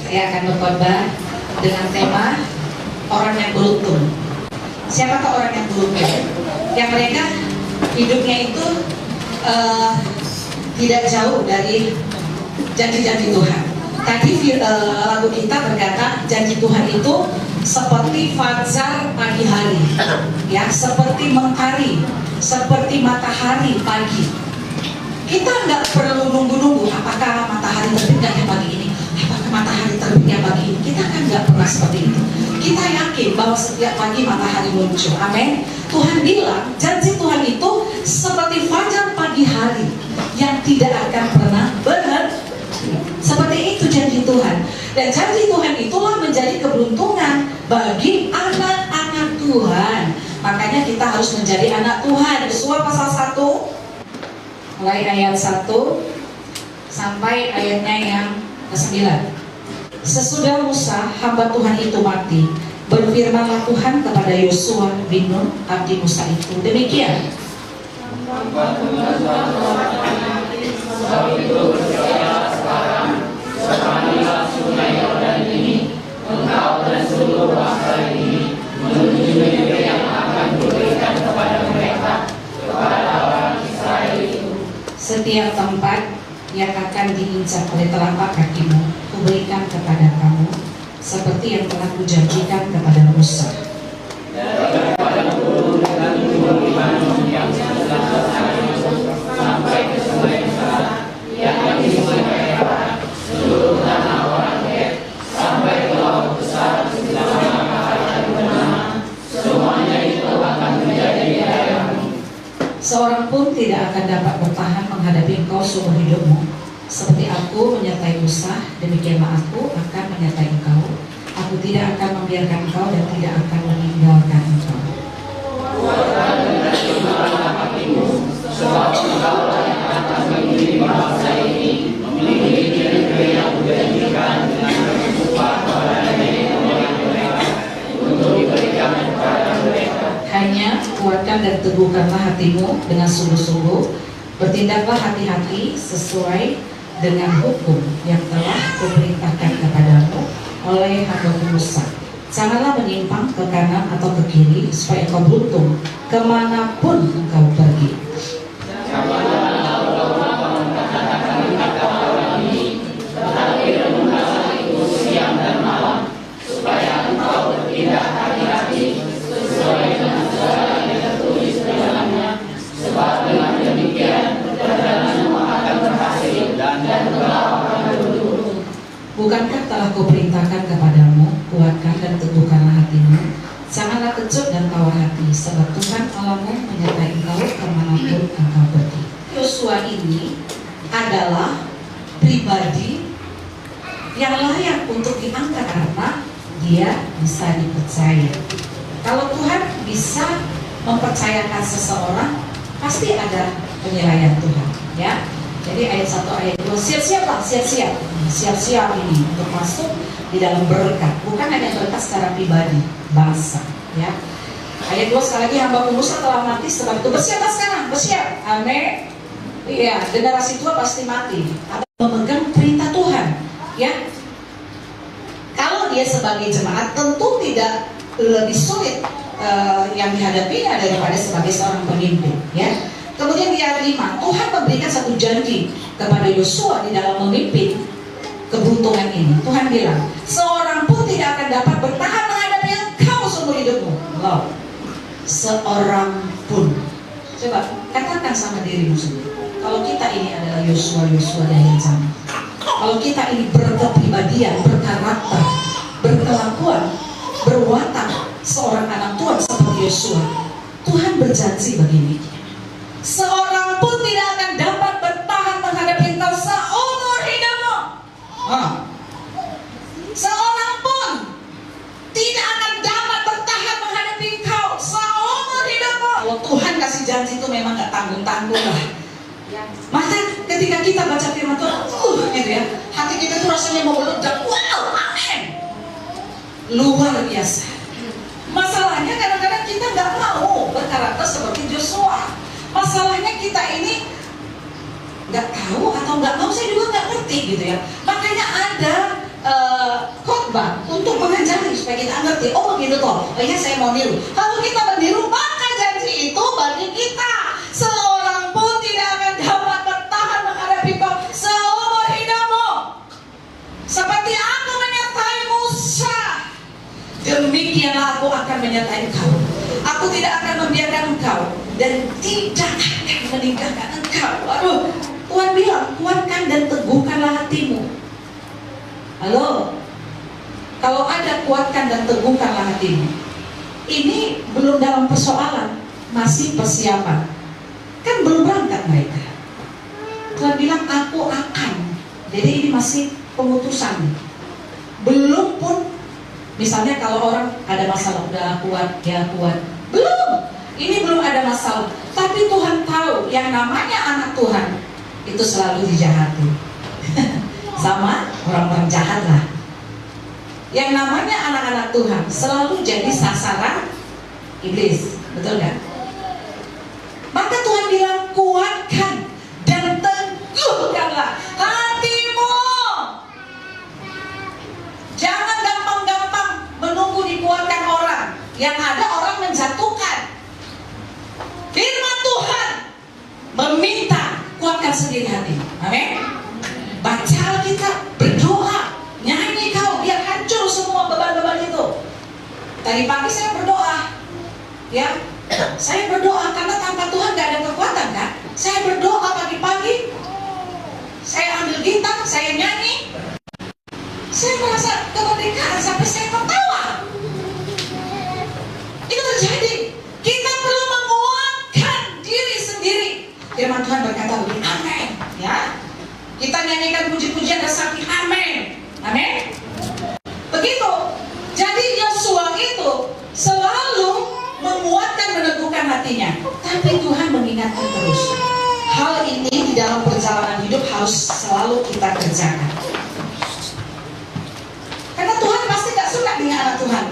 Saya akan berkhotbah dengan tema orang yang beruntung. Siapakah orang yang beruntung? Yang mereka hidupnya itu tidak jauh dari janji-janji Tuhan. Tadi lagu kita berkata janji Tuhan itu seperti fajar pagi hari, ya, seperti mentari, seperti matahari pagi. Kita nggak perlu nunggu-nunggu apakah matahari terbitnya pagi ini, apakah matahari terbitnya pagi ini. Kita kan nggak pernah seperti itu. Kita yakin bahwa setiap pagi matahari muncul. Amin. Tuhan bilang janji Tuhan itu seperti fajar pagi hari yang tidak akan pernah berhenti. Seperti itu janji Tuhan. Dan janji Tuhan itulah menjadi keberuntungan bagi anak-anak Tuhan. Makanya kita harus menjadi anak Tuhan. Yosua pasal 1 mulai ayat 1 sampai ayatnya yang ke-9. Sesudah Musa hamba Tuhan itu mati, berfirmanlah Tuhan kepada Yosua bin Nun abdi Musa itu demikian. Sepanjang sungai Yordan ini, engkau dan seluruh bangsa ini menuju negeri yang akan kuberikan kepada mereka, kepada orang Israel itu. Setiap tempat yang akan diinjak oleh telapak kakimu, kuberikan kepada kamu, seperti yang telah kujanjikan kepada Musa. Daripada gunung dengan gunung Libanon yang sebelah sampai ke sungai Besar, yang di sungai Merah, seluruh tanah orang Het, sampai ke laut besar sebelah matahari bernama, semuanya itu akan menjadi wilayahmu. Seorang pun tidak akan dapat bertahan menghadapi engkau seumur hidupmu. Seperti aku menyertai Musa, demikianlah aku akan menyertai engkau. Aku tidak akan membiarkan engkau dan tidak akan meninggalkan engkau. Kuatkan dengan jemaah hatimu, sebab engkaulah yang akan memimpin bangsa ini memiliki negeri yang kujanjikan dengan bersumpah kepada nenek moyang mereka untuk diberikan kepada mereka. Hanya kuatkan dan teguhkanlah hatimu dengan sungguh-sungguh. Bertindaklah hati-hati sesuai dengan hukum yang telah kuperintahkan kepadamu oleh hamba Musa. Janganlah menyimpang ke kanan atau ke kiri, supaya engkau beruntung kemanapun engkau pergi. Janganlah engkau berlomba mengatakan kata orang ini, tetapi renungkanlah itu siang dan malam, supaya engkau bertindak hati-hati sesuai dengan segala yang tertulis di dalamnya. Sebab dengan demikian perjalananmu akan berhasil dan engkau akan beruntung. Bukankah telah kuperintahkan kepadamu, kuatkan dan teguhkanlah hatimu. Janganlah kecut dan tawar hati, sebab Tuhan Allahmu menyertai engkau kemanapun engkau pergi. Yosua ini adalah pribadi yang layak untuk diangkat karena dia bisa dipercaya. Kalau Tuhan bisa mempercayakan seseorang, pasti ada penilaian Tuhan, ya. Jadi ayat 1 ayat 2, siap-siaplah, siap-siap ini untuk masuk di dalam berkat, bukan hanya berkat secara pribadi, bangsa, ya. Ayat 2 sekali lagi, hamba Musa telah mati, sebab itu bersiaplah sekarang, bersiap, amin. Iya, generasi tua pasti mati atau memegang perintah Tuhan, ya. Kalau dia sebagai jemaat tentu tidak lebih sulit yang dihadapinya daripada sebagai seorang pemimpin, ya. Kemudian di ayat 5, Tuhan memberikan satu janji kepada Yosua di dalam memimpin keberuntungan ini. Tuhan bilang, seorang pun tidak akan dapat bertahan menghadapi engkau seumur hidupmu. Wow. Seorang pun. Coba katakan sama dirimu sendiri, kalau kita ini adalah Yosua dari zaman, kalau kita ini berkepribadian, berkarakter, berkelakuan, berwatak seorang anak Tuhan seperti Yosua, Tuhan berjanji begini, seorang pun tidak akan dapat bertahan menghadapi engkau seumur hidupmu. Seorang pun tidak akan dapat bertahan menghadapi engkau seumur hidupmu. Kalau Tuhan kasih janji itu memang gak tanggung-tanggung lah. Maka ketika kita baca firman Tuhan, gitu ya, hati kita tuh rasanya mau meledak. Wow, amin. Luar biasa. Masalahnya kadang-kadang kita gak mau berkarakter seperti Yosua. Masalahnya kita ini nggak tahu atau nggak mau, saya juga nggak ngerti gitu ya. Makanya ada supaya kita ngerti, oh begitu toh, oh iya saya mau niru. Kalau kita meniru, maka janji itu bagi kita. Seorang pun tidak akan dapat bertahan menghadapi kau seumur hidupmu. Seperti aku menyertai Musa, demikianlah aku akan menyertai engkau. Aku tidak akan membiarkan engkau dan tidak akan meninggalkan engkau. Aduh, Tuhan bilang, kuatkan dan teguhkanlah hatimu. Halo, kalau ada kuatkan dan teguhkanlah hatimu, ini belum dalam persoalan, masih persiapan. Kan belum berangkat mereka. Tuhan bilang aku akan. Jadi ini masih pengutusan. Belum pun, misalnya kalau orang ada masalah, udah kuat, ya kuat. Belum, ini belum ada masalah. Tapi Tuhan tahu yang namanya anak Tuhan itu selalu dijahati. Sama orang-orang jahat lah. Yang namanya anak-anak Tuhan selalu jadi sasaran iblis, betul gak? Maka Tuhan bilang kuatkan dan teguhkanlah hatimu. Jangan gampang-gampang menunggu dikuatkan orang. Yang ada orang menjatuhkan. Firman Tuhan meminta kuatkan sendiri hatimu. Amin. Baca Alkitab, berdoa, nyanyi kau biar hancur semua beban-beban itu. Tadi pagi saya berdoa, ya, saya berdoa karena tanpa Tuhan gak ada kekuatan kan. Saya berdoa pagi-pagi, saya ambil gitar, saya nyanyi, saya merasa kemerdekaan sampai saya ketawa. Itu terjadi. Kita perlu menguatkan diri sendiri. Firman Tuhan berkata begini, amin. Ya, kita nyanyikan puji-pujian dan sakit, amin. Amin. Begitu. Jadi Yosua itu selalu menguatkan, meneguhkan hatinya. Tapi Tuhan mengingatkan terus. Hal ini di dalam perjalanan hidup harus selalu kita kerjakan. Karena Tuhan pasti gak suka dengan anak Tuhan.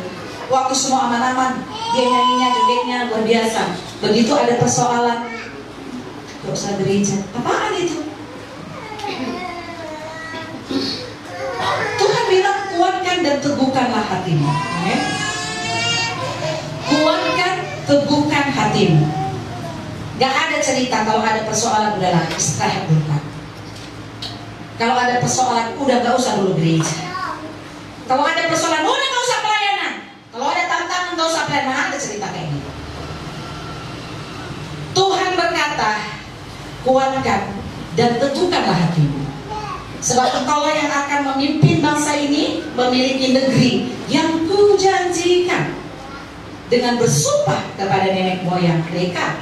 Waktu semua aman-aman, dia nyanyinya, jogetnya luar biasa. Begitu ada persoalan, gak usah gereja. Apaan itu? Tuhan bilang kuatkan dan teguhkanlah hatimu. Amin. Kuatkan, teguhkan hatimu. Gak ada cerita kalau ada persoalan udahlah istirahat dulu kan. Kalau ada persoalan udah gak usah dulu gereja. Kalau ada persoalan udah gak usah pelayanan. Kalau ada tantangan gak usah pelayanan. Ada cerita kayak gitu. Tuhan berkata, kuatkan dan teguhkanlah hatimu. Sebab engkaulah yang akan memimpin bangsa ini memiliki negeri yang kujanjikan dengan bersumpah kepada nenek moyang mereka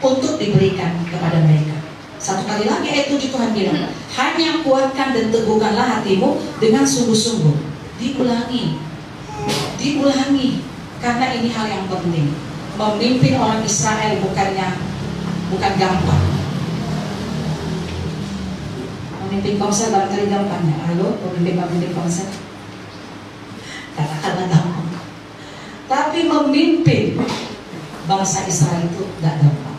untuk diberikan kepada mereka. Satu kali lagi ayat 7 Tuhan bilang, hanya kuatkan dan teguhkanlah hatimu dengan sungguh-sungguh. Diulangi, diulangi, karena ini hal yang penting. Memimpin orang Israel bukan gampang. Memimpin komsel barangkali gampangnya. Halo, pemimpin komsel, katakanlah gampang. Tapi memimpin bangsa Israel itu gak gampang.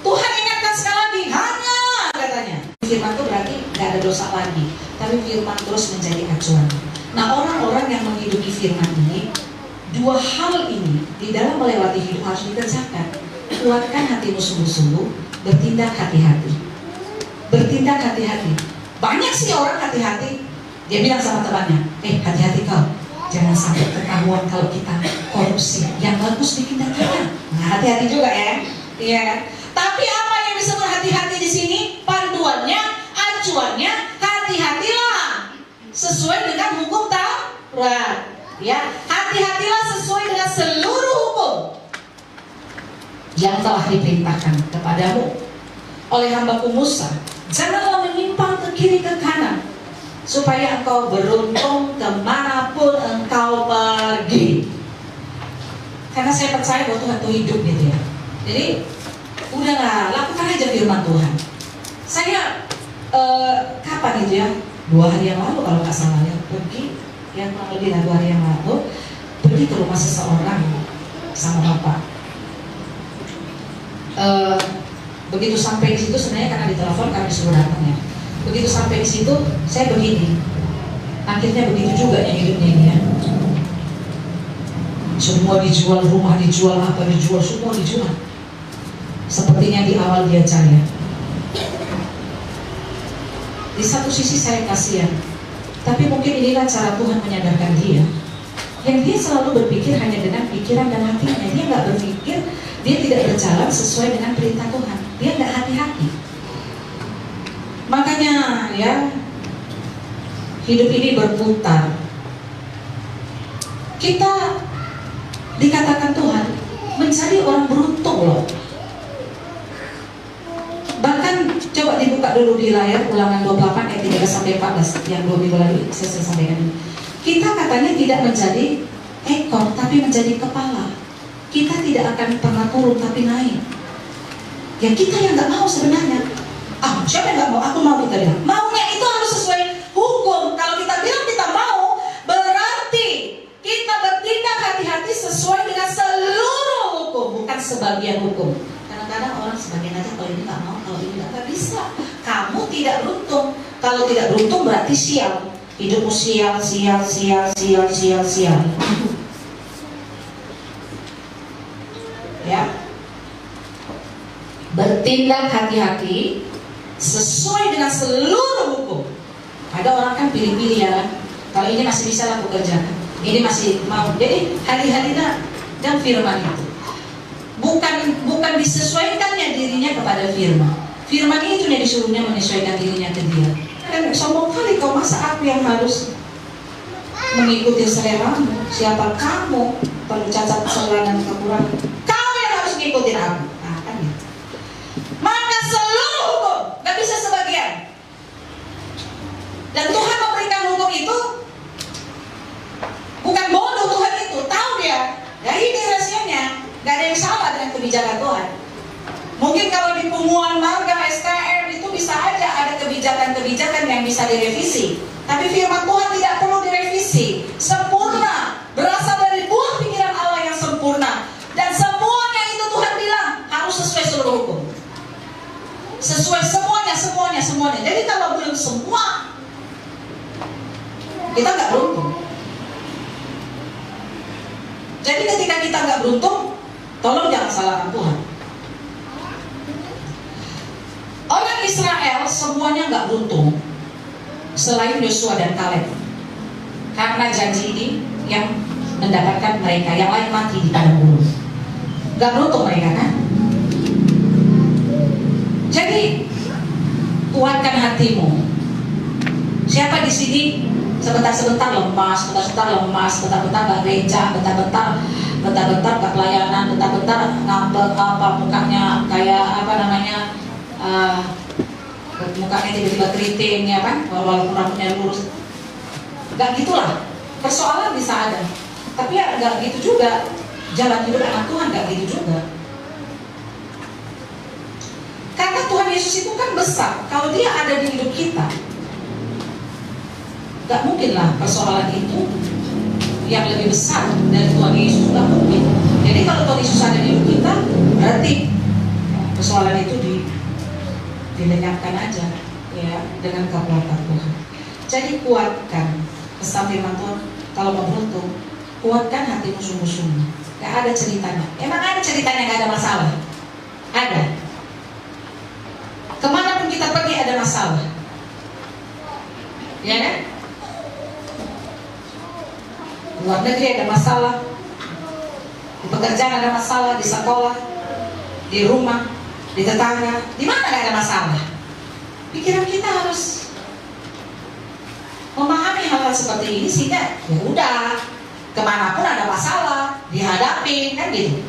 Tuhan ingatkan sekali lagi, hanya katanya. Firman itu berarti gak ada dosa lagi, tapi firman terus menjadi acuan. Nah, orang-orang yang menghidupi firman ini, dua hal ini di dalam melewati hidup harus dikerjakan. Kuatkan hatimu sungguh-sungguh, bertindak hati-hati. Bertindak hati-hati. Banyak sih orang hati-hati. Dia bilang sama temannya, hati-hati kau, jangan sampai ketahuan kalau kita korupsi. Yang bagus bikin dagangan. Nah, hati-hati juga ya. Iya kan? Tapi apa yang disebut hati-hati di sini? Panduannya, acuannya, hati-hatilah sesuai dengan hukum Taurat. Ya, hati-hatilah sesuai dengan seluruh hukum yang telah diperintahkan kepadamu oleh hambaku Musa. Janganlah menyimpang ke kiri ke kanan, supaya engkau beruntung kemanapun engkau pergi. Karena saya percaya bahwa Tuhan itu hidup gitu ya. Jadi udahlah, lakukan aja firman Tuhan. Saya kapan itu ya, 2 hari yang lalu kalau nggak salah ya, pergi ya, kurang lebih 2 hari yang lalu pergi ke rumah seseorang sama bapak. Begitu sampai di situ, sebenarnya karena ditelepon, karena disuruh datang ya. Begitu sampai di situ, saya begini. Akhirnya begitu juga yang hidupnya ini ya. Semua dijual, rumah dijual, apa dijual, semua dijual. Sepertinya di awal dia jaya. Di satu sisi saya kasihan, tapi mungkin inilah cara Tuhan menyadarkan dia. Yang dia selalu berpikir hanya dengan pikiran dan hatinya. Dia nggak berpikir, dia tidak berjalan sesuai dengan perintah Tuhan. Dia nggak hati-hati. Makanya ya, hidup ini berputar. Kita dikatakan Tuhan menjadi orang beruntung loh. Bahkan coba dibuka dulu di layar Ulangan 28 ayat 13-14 yang 2 minggu lalu saya sampaikan ini. Kita katanya tidak menjadi ekor tapi menjadi kepala. Kita tidak akan pernah turun tapi naik. Ya kita yang nggak mau sebenarnya. Siapa yang nggak mau? Aku mau, kita bilang. Maunya itu harus sesuai hukum. Kalau kita bilang kita mau, berarti kita bertindak hati-hati sesuai dengan seluruh hukum, bukan sebagian hukum. Kadang-kadang orang sebagian aja, kalau ini nggak mau, kalau ini nggak bisa. Kamu tidak beruntung. Kalau tidak beruntung berarti sial. Hidupmu sial. Ya. Bertindak hati-hati sesuai dengan seluruh hukum. Ada orang kan pilih-pilih ya kan. Kalau ini masih bisa lah aku kerjakan, ini masih mau. Jadi hari-harinya dan firman itu bukan disesuaikannya dirinya kepada firman. Firman itu yang disuruhnya menyesuaikan dirinya ke dia. Dan sombong kali kau, masa aku yang harus mengikuti seleramu? Siapa kamu? Perlu cacat, kesalahan dan kekurangan. Kau yang harus mengikuti aku. Nah, kan gitu. Maka seluruh hukum gak bisa sebagian. Dan Tuhan memberikan hukum itu bukan bodoh. Tuhan itu tahu dia. Ya ini rahasianya. Gak ada yang salah dengan kebijakan Tuhan. Mungkin kalau di Pemuan Marga SKM itu bisa aja ada kebijakan-kebijakan yang bisa direvisi. Tapi firman Tuhan tidak perlu direvisi. Sempurna. Berasal dari buah pikiran Allah yang sempurna. Dan semuanya itu Tuhan bilang harus sesuai seluruh hukum. Sesuai semuanya. Jadi kalau belum semua, kita nggak beruntung. Jadi ketika kita nggak beruntung, tolong jangan salahkan Tuhan. Orang Israel semuanya nggak beruntung selain Yosua dan Kaleb, karena janji ini yang mendapatkan mereka, yang lain mati di padang gurun. Nggak beruntung mereka kan? Jadi kuatkan hatimu. Siapa di sini sebentar-sebentar lemas, sebentar-bentar nggak gereja, bentar-bentar nggak pelayanan, bentar-bentar ngambek mukanya kayak mukanya tiba-tiba keriting ya kan, walaupun rambutnya lurus. Gak gitulah, persoalan bisa ada, tapi ya gak gitu juga. Jalan hidup anak Tuhan gak gitu juga. Karena Tuhan Yesus itu kan besar. Kalau dia ada di hidup kita, gak mungkin lah persoalan itu yang lebih besar dari Tuhan Yesus, gak mungkin. Jadi kalau Tuhan Yesus ada di hidup kita, berarti persoalan itu dilenyapkan aja ya dengan kekuatan Tuhan. Jadi kuatkan pesan firman Tuhan. Kalau mau beruntung, kuatkan hatimu sungguh-sungguh. Gak ada ceritanya. Emang ada ceritanya gak ada masalah? Ada. Kemanapun kita pergi ada masalah, ya kan? Luar negeri ada masalah, di pekerjaan ada masalah, di sekolah, di rumah, di tetangga, di mana gak ada masalah. Pikiran kita harus memahami hal-hal seperti ini sehingga ya udah, kemanapun ada masalah dihadapi, kan gitu.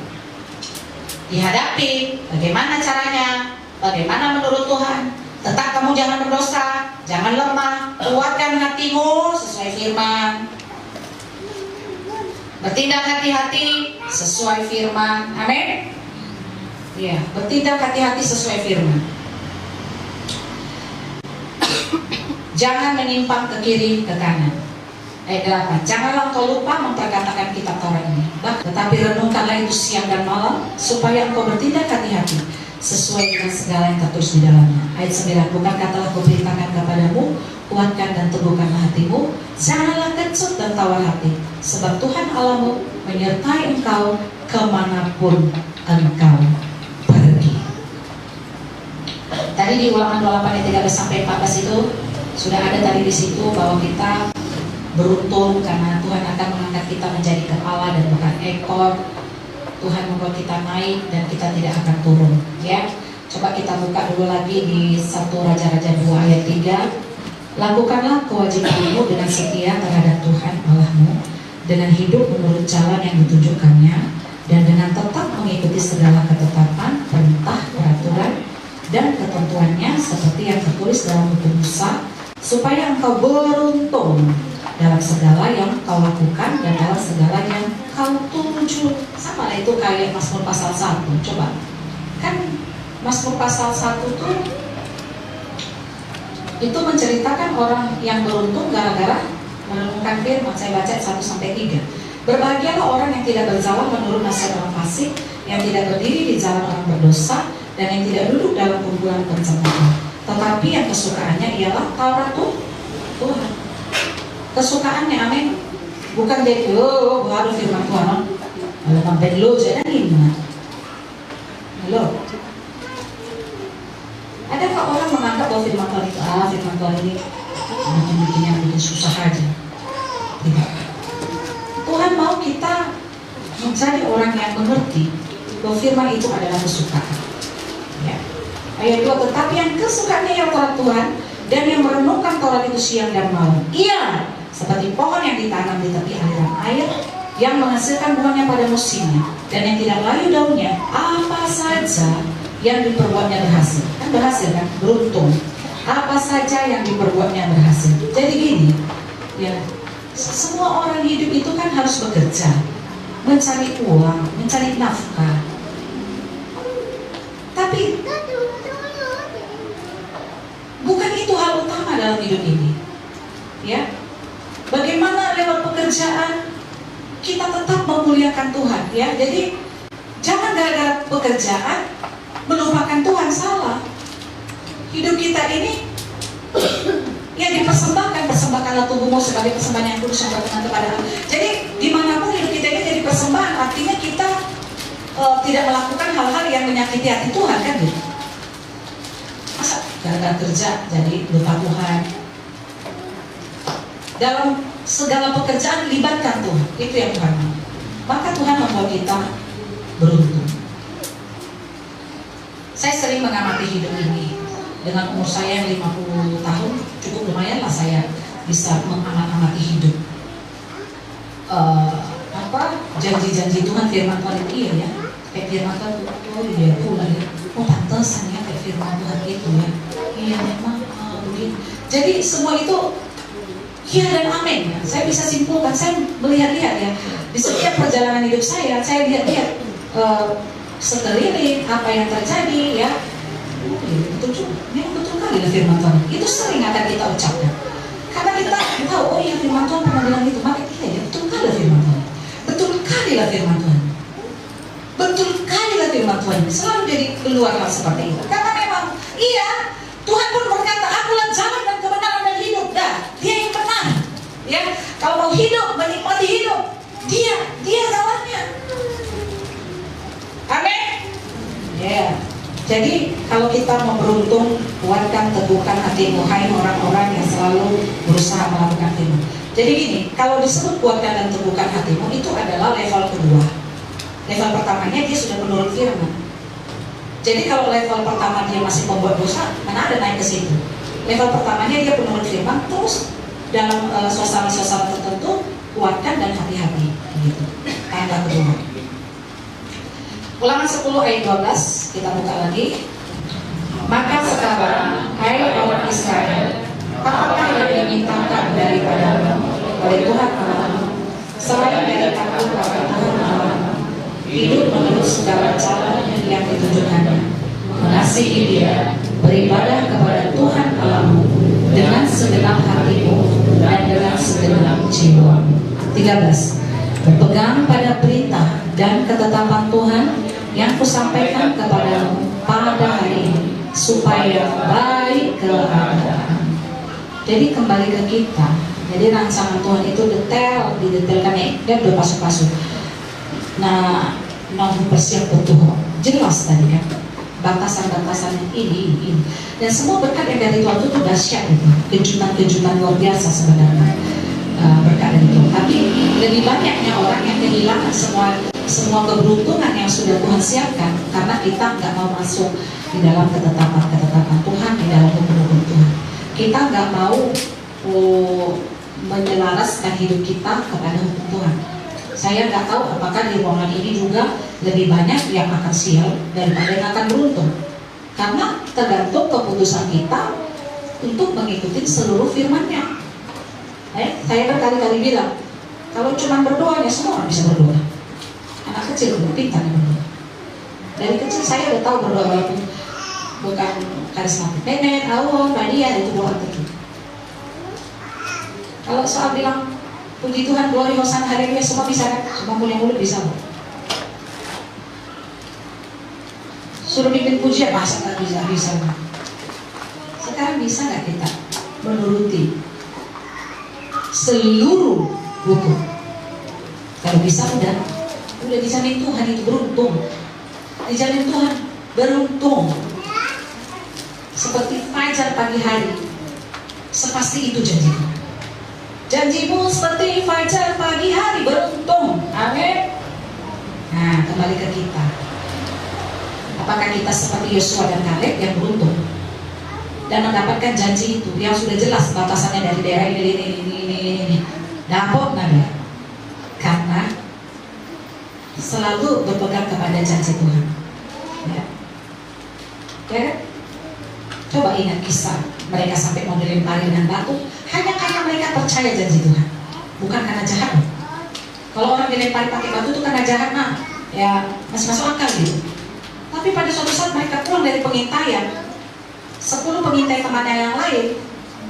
Dihadapi, bagaimana caranya, bagaimana menurut Tuhan. Tetap kamu jangan berdosa, jangan lemah, kuatkan hatimu sesuai firman. Bertindak hati-hati sesuai firman. Amin. Ya, bertindak hati-hati sesuai firman. Jangan menyimpang ke kiri ke kanan. Ayat 8. Janganlah engkau lupa memperkatakan kitab Taurat ini, tetapi renungkanlah itu siang dan malam, supaya engkau bertindak hati-hati sesuai dengan segala yang tertulis di dalamnya. Ayat 9. Bukankah telah kuperintahkan kepadamu, kuatkan dan teguhkanlah hatimu, janganlah kecut dan tawar hati. sebab Tuhan Allahmu menyertai engkau kemanapun engkau pergi. Tadi di Ulangan 28 ayat 13 sampai 14 itu sudah ada tadi di situ bahwa kita beruntung karena Tuhan akan mengangkat kita menjadi kepala dan bukan ekor. Tuhan membuat kita naik dan kita tidak akan turun. Ya, coba kita buka dulu lagi di 1 Raja-Raja 2 ayat 3. Lakukanlah kewajibanmu dengan setia terhadap Tuhan Allahmu, dengan hidup menurut jalan yang ditunjukkannya, dan dengan tetap mengikuti segala ketetapan, perintah, peraturan, dan ketentuannya seperti yang tertulis dalam buku Musa, supaya engkau beruntung dalam segala yang kau lakukan dan dalam segala yang kau tuju. Sama lah itu kayak Mazmur pasal 1. Coba, kan Mazmur pasal 1 tuh itu menceritakan orang yang beruntung gara-gara merenungkan firman. Saya baca 1-3. Berbahagialah orang yang tidak berjalan menurut nasihat orang fasik, yang tidak berdiri di jalan orang berdosa, dan yang tidak duduk dalam kumpulan pencemooh. Tetapi yang kesukaannya ialah Taurat Tuhan. Kesukaannya, amin. Bukan jadi baru firman Tuhan. Kalau sampai lo jadi gimana? Halo. Adakah orang menganggap bahwa firman Tuhan itu firman Tuhan ini bikin yang bikin susah aja? Tidak. Tuhan mau kita menjadi orang yang mengerti bahwa firman itu adalah kesukaan. Ya. Ayat 2, tetapi yang kesukaannya yang Taurat Tuhan dan yang merenungkan Taurat itu siang dan malam. Ia seperti pohon yang ditanam di tepi aliran air, yang menghasilkan buahnya pada musimnya, dan yang tidak layu daunnya. Apa saja yang diperbuatnya berhasil. Kan berhasil kan? Beruntung. Apa saja yang diperbuatnya berhasil. Jadi gini, ya, semua orang hidup itu kan harus bekerja, mencari uang, mencari nafkah. Tapi bukan itu hal utama dalam hidup ini. Ya, bagaimana lewat pekerjaan kita tetap memuliakan Tuhan. Ya, jadi jangan gara-gara pekerjaan melupakan Tuhan. Salah. Hidup kita ini yang persembahkanlah tubuhmu sebagai persembahan yang kudus yang berkenan kepada Allah. Jadi dimanapun hidup kita ini jadi persembahan, artinya kita tidak melakukan hal-hal yang menyakiti hati Tuhan, kan gitu. Masa gara-gara kerja jadi lupa Tuhan? Dalam segala pekerjaan libatkan Tuhan, itu yang Tuhan mau. Maka Tuhan membuat kita beruntung. Saya sering mengamati hidup ini. Dengan umur saya yang 50 tahun, cukup lumayan lah saya bisa mengamati hidup. Janji-janji Tuhan, firman Tuhan itu iya ya. Kayak firman Tuhan, oh iya pula ya. Oh pantesan ya kayak firman Tuhan itu ya. Iya memang begini. Jadi semua itu iya dan amin ya. Saya bisa simpulkan, saya melihat-lihat ya. Di setiap perjalanan hidup saya lihat-lihat sekeliling apa yang terjadi ya. Betul juga, memang betul kali lah firman Tuhan. Itu sering akan kita ucapkan. Karena kita tahu, oh iya firman Tuhan pernah bilang itu, maka iya, betul kali lah firman Tuhan. Betul kali lah firman Tuhan. Betul kali lah firman Tuhan. Selalu jadi keluar hal seperti itu. Karena memang, iya, Tuhan pun berkata, akulah jalan dan kebenaran dan hidup. Dah, dia yang benar. Ya, kalau mau hidup, menikmati hidup, dia jalannya. Amin. Ya. Jadi kalau kita mau beruntung, kuatkan, teguhkan hatimu, hai orang-orang yang selalu berusaha melakukan firman. Jadi gini, kalau disebut kuatkan dan teguhkan hatimu, itu adalah level kedua. Level pertamanya dia sudah menurut firman. Jadi kalau level pertama dia masih membuat dosa, mana ada naik ke situ. Level pertamanya dia penurut firman, terus dalam suasana-suasana tertentu kuatkan dan hati-hati. Gitu. Tanda kedua. Ulangan 10 ayat 12, kita buka lagi. Maka sekarang, hai orang Israel, apakah yang dimintakan daripadamu oleh Tuhan Allahmu, selain dari takut kepada Tuhan Allahmu, hidup menurut segala cara yang ditunjukkannya, mengasihi Dia, beribadah kepada Tuhan Allahmu dengan segenap hatimu dan dengan segenap jiwa. 13. Berpegang pada perintah dan ketetapan Tuhan yang kusampaikan kepadamu pada hari ini, supaya baik keadaan. Jadi kembali ke kita, Jadi rancangan Tuhan itu detail, didetailkan ya, udah pasu-pasu. Nah, persiap Tuhan jelas tadi kan, batasan-batasan ini. Dan semua berkat yang dari Tuhan itu dahsyat itu, kejutan-kejutan luar biasa sebenarnya berkat dari Tuhan. Tapi lebih banyaknya orang yang kehilangan semua keberuntungan yang sudah Tuhan siapkan karena kita nggak mau masuk di dalam ketetapan Tuhan, di dalam hukum Tuhan. Kita nggak mau menyelaraskan hidup kita kepada hukum Tuhan. Saya nggak tahu apakah di ruangan ini juga lebih banyak yang akan sial daripada yang akan beruntung. Karena tergantung keputusan kita untuk mengikuti seluruh firman-Nya. Saya berkali-kali bilang, kalau cuma berdoa ya semua orang bisa berdoa. Anak kecil udah pintar berdoa. Dari kecil saya udah tahu berdoa walaupun bukan karismatik. Nenek, awal, Nadia itu doa terus. Kalau soal bilang puji Tuhan, glory, hosana, haleluya, semua bisa kan? Semua mulia-mulia bisa loh. Suruh bikin pujian, masa nggak bisa. Sekarang bisa nggak kita menuruti seluruh hukum? Kalau bisa udah dijamin Tuhan itu beruntung. Dijamin Tuhan beruntung. Seperti fajar pagi hari, sepasti itu janji Tuhan. Janjimu seperti fajar pagi hari, beruntung. Amin. Nah, kembali ke kita. Apakah kita seperti Yosua dan Kaleb yang beruntung dan mendapatkan janji itu yang sudah jelas batasannya dari daerah ini. Dapat nggak? Karena selalu berpegang kepada janji Tuhan. Ya. Coba ingat kisah mereka sampai mau dilempari dengan batu hanya karena mereka percaya janji Tuhan, bukan karena jahat. Kalau orang dilempari pakai batu itu karena jahat, nah ya masih masuk akal gitu. Tapi pada suatu saat mereka pulang dari pengintaian, 10 pengintai temannya yang lain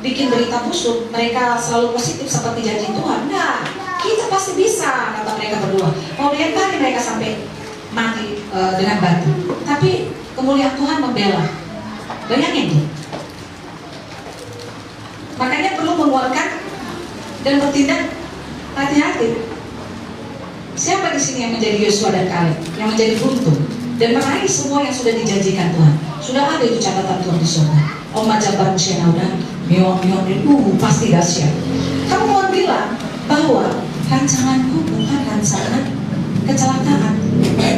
bikin berita busuk, mereka selalu positif seperti janji Tuhan. Nah, kita pasti bisa, kata mereka berdua. Mau dilempari mereka sampai mati dengan batu, tapi kemuliaan Tuhan membela. Bayangin tuh. Makanya perlu mengeluarkan dan bertindak hati-hati. Siapa di sini yang menjadi Yosua dan Kaleb, yang menjadi beruntung dan meraih semua yang sudah dijanjikan Tuhan? Sudah ada itu catatan Tuhan di surga. Oma Jabar Musyana udah mion pasti dahsyat. Kamu mau bilang bahwa rancanganku bukan rancangan kecelakaan,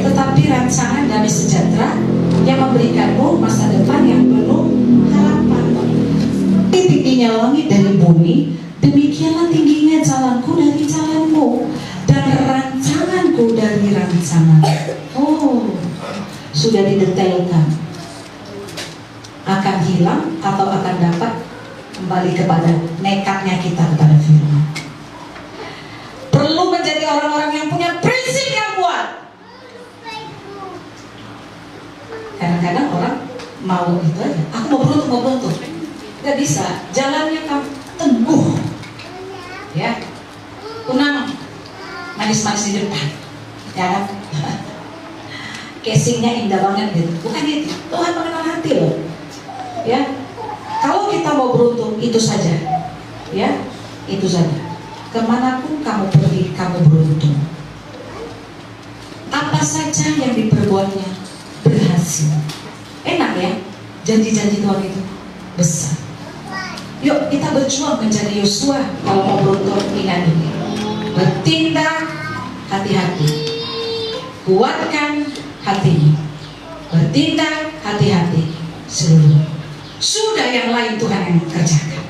tetapi rancangan damai sejahtera yang memberikanmu masa depan yang penuh harapan. Tingginya langit dari bumi, demikianlah tingginya jalanku dari jalanmu, dan rancanganku dari rancangan. Oh, sudah didetailkan. Akan hilang atau akan dapat kembali kepada nekatnya kita kepada firman. Perlu menjadi orang-orang yang punya prinsip yang kuat. Kadang-kadang orang mau itu aja, aku mau beruntung. Gak bisa, jalannya kamu teguh, ya, kunang, manis-manis di depan, ya kan? Casingnya indah banget gitu, bukan itu. Tuhan mengenal hati loh, ya. Kalau kita mau beruntung, itu saja, ya, itu saja. Kemanapun kamu pergi, kamu beruntung. Apa saja yang diperbuatnya berhasil. Enak ya, janji-janji Tuhan itu besar. Yuk kita berjuang menjadi Yosua. Kalau mau beruntung, ingat ini, bertindak hati-hati, kuatkan hatimu, bertindak hati-hati seluruh. Sudah yang lain Tuhan yang kerjakan.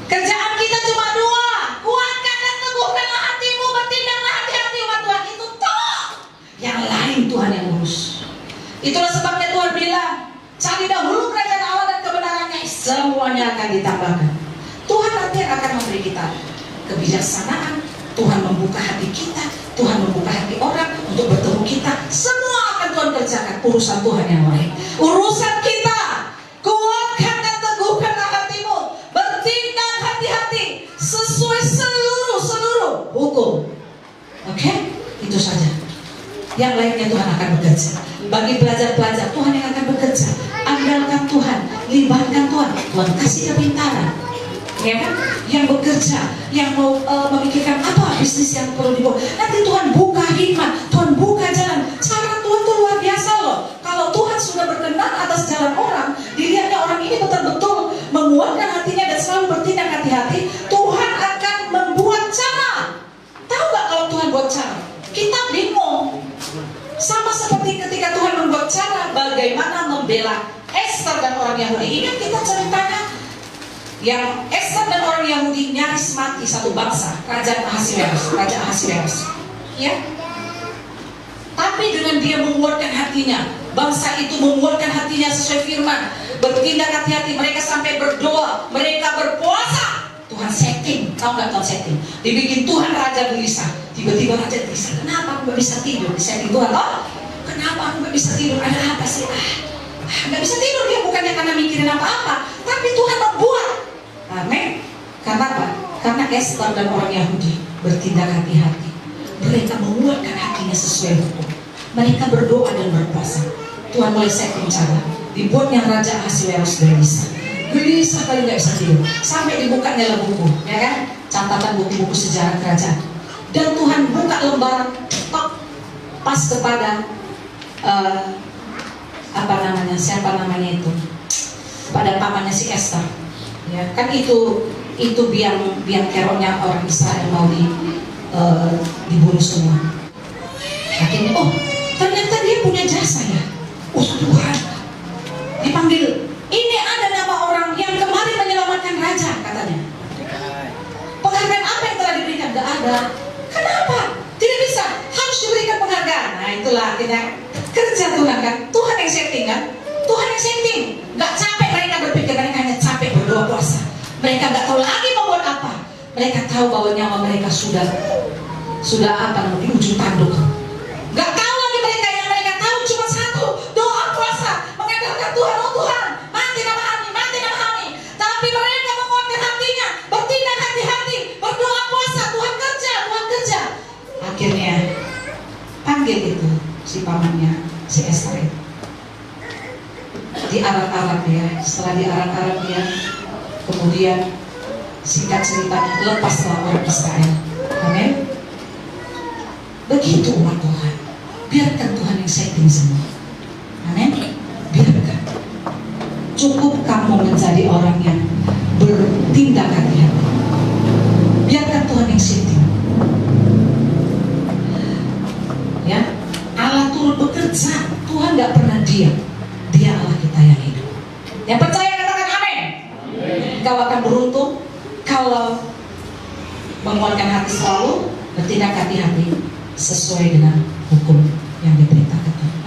Kerjaan kita cuma 2, kuatkan dan teguhkanlah hatimu, bertindaklah hati-hati umat Tuhan. Itu toh, yang lain Tuhan yang urus. Itulah sebabnya Tuhan bilang, cari dahulu kerajaan Allah dan kebenarannya, semuanya akan ditambahkan. Tuhan nanti akan memberi kita kebijaksanaan. Tuhan membuka hati kita, Tuhan membuka hati orang untuk bertemu kita. Semua akan Tuhan kerjakan. Urusan Tuhan yang lain, urusan kita. Kuatkan dan teguhkanlah hatimu, bertindak hati-hati sesuai seluruh hukum. Oke? Itu saja. Yang lainnya Tuhan akan bekerja. Bagi pelajar-pelajar, Tuhan yang akan bekerja. Andalkan Tuhan, libatkan Tuhan. Tuhan kasih kepintaran. ya kan? Yang bekerja, yang mau memikirkan apa bisnis yang perlu dibawa. Nanti Tuhan buka hikmat, Tuhan buka jalan. Cara Tuhan tuh luar biasa loh. Kalau Tuhan sudah berkenan atas jalan orang, dilihatnya orang ini betul-betul menguatkan hatinya dan selalu bertindak hati-hati, Tuhan akan membuat cara. Tahu nggak kalau Tuhan buat cara? Kita bingung. Sama seperti ketika Tuhan membuat cara bagaimana membela Esther dan orang Yahudi. Ingat kita ceritanya yang Esther dan orang Yahudi nyaris mati satu bangsa, Kerajaan Ahasiweros, ya. Tapi dengan dia menguatkan hatinya, bangsa itu menguatkan hatinya sesuai firman, bertindak hati-hati, mereka sampai berdoa, mereka berpuasa. Tuhan setting, tahu nggak Tuhan setting? Dibikin Tuhan raja gelisah. Tiba-tiba raja gelisah. Kenapa aku nggak bisa tidur? Di setting Tuhan. Oh, kenapa aku nggak bisa tidur? Ada apa sih? Nggak bisa tidur dia bukannya karena mikirin apa-apa, tapi Tuhan membuat. Amin. Karena apa? Karena Esther dan orang Yahudi bertindak hati-hati. Mereka menguatkan hatinya sesuai hukum. Mereka berdoa dan berpuasa. Tuhan mulai setting cara. Dibuatnya Raja Ahasiweros gelisah kali nggak bisa tidur, sampai dibukanya buku, ya kan, catatan buku-buku sejarah kerajaan. Dan Tuhan buka lembaran pas kepada siapa namanya itu, pada pamannya si Esther, ya kan, itu biang keroknya orang Israel mau dibunuh semua. Akhirnya ternyata dia punya jasa ya. Tuhan dipanggil. Ini ada nama orang yang kemarin menyelamatkan raja, katanya. Penghargaan apa yang telah diberikan? Gak ada. Kenapa? Tidak bisa. Harus diberikan penghargaan. Nah itulah kita kerja Tuhan kan. Tuhan yang setting kan. Tuhan yang setting. Gak capek mereka berpikir, mereka hanya capek berdoa puasa. Mereka gak tahu lagi mau buat apa. Mereka tahu bahwa nyawa mereka sudah di ujung tanduk. Gak tahu lagi mereka, yang mereka tahu cuma satu, doa puasa, mengandalkan Tuhan. Oh Tuhan, mati nama kami. Tapi mereka menguatkan hatinya, bertindak hati-hati, berdoa puasa, Tuhan kerja. Akhirnya panggil itu si pamannya, si Esther. Diarak-arak dia. Setelah diarak-arak dia, kemudian singkat ceritanya lepaslah orang Israel. Amin. Begitu umat Tuhan. Biarkan Tuhan yang setting semua. Amin. Biarkan. Cukup kamu menjadi orang yang bertindak hati-hati. Biarkan Tuhan yang setting. Ya, Allah turut bekerja. Tuhan gak pernah diam. Dia Allah kita yang hidup. Yang percaya katakan amin. Kau akan beruntung kalau menguatkan hati selalu, bertindak hati-hati sesuai dengan hukum yang diperintahkan.